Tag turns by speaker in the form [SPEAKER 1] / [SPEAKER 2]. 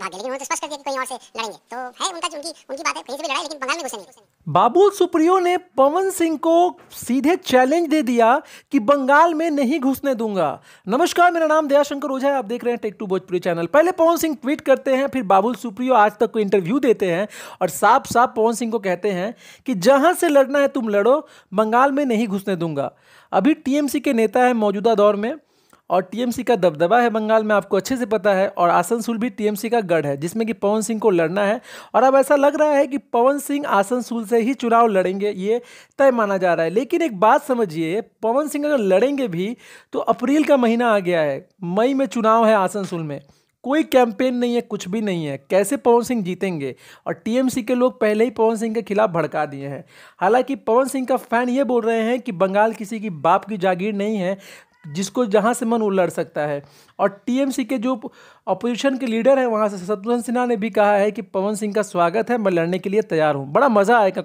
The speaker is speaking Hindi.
[SPEAKER 1] भाग गए, लेकिन उन्होंने तो स्पष्ट कर दिया कि कहीं और से लड़ेंगे। तो है उनका जो उनकी बात है, कहीं से भी लड़ाई, लेकिन बंगाल में घुसे नहीं।
[SPEAKER 2] बाबुल सुप्रियो ने पवन सिंह को सीधे चैलेंज दे दिया कि बंगाल में नहीं घुसने दूंगा। नमस्कार, मेरा नाम दयाशंकर ओझा है, आप देख रहे हैं टेक टू भोजपुरी चैनल। पहले पवन सिंह ट्वीट करते हैं, फिर बाबुल सुप्रियो आज तक को इंटरव्यू देते हैं और साफ साफ पवन सिंह को कहते हैं कि जहां से लड़ना है तुम लड़ो, बंगाल में नहीं घुसने दूंगा। अभी टीएमसी के नेता है मौजूदा दौर में और टीएमसी का दबदबा है बंगाल में, आपको अच्छे से पता है। और आसनसोल भी टीएमसी का गढ़ है जिसमें कि पवन सिंह को लड़ना है। और अब ऐसा लग रहा है कि पवन सिंह आसनसोल से ही चुनाव लड़ेंगे, ये तय माना जा रहा है। लेकिन एक बात समझिए, पवन सिंह अगर लड़ेंगे भी तो अप्रैल का महीना आ गया है, मई में चुनाव है आसनसोल में, कोई कैंपेन नहीं है, कुछ भी नहीं है, कैसे पवन सिंह जीतेंगे। और टीएमसी के लोग पहले ही पवन सिंह के खिलाफ भड़का दिए हैं। हालांकि पवन सिंह का फैन ये बोल रहे हैं कि बंगाल किसी की बाप की जागीर नहीं है, जिसको जहां से मन वो लड़ सकता है। और टीएमसी के जो अपोजिशन के लीडर हैं वहां से शत्रुघ्न सिन्हा ने भी कहा है कि पवन सिंह का स्वागत है, मैं लड़ने के लिए तैयार हूं। बड़ा मजा आएगा।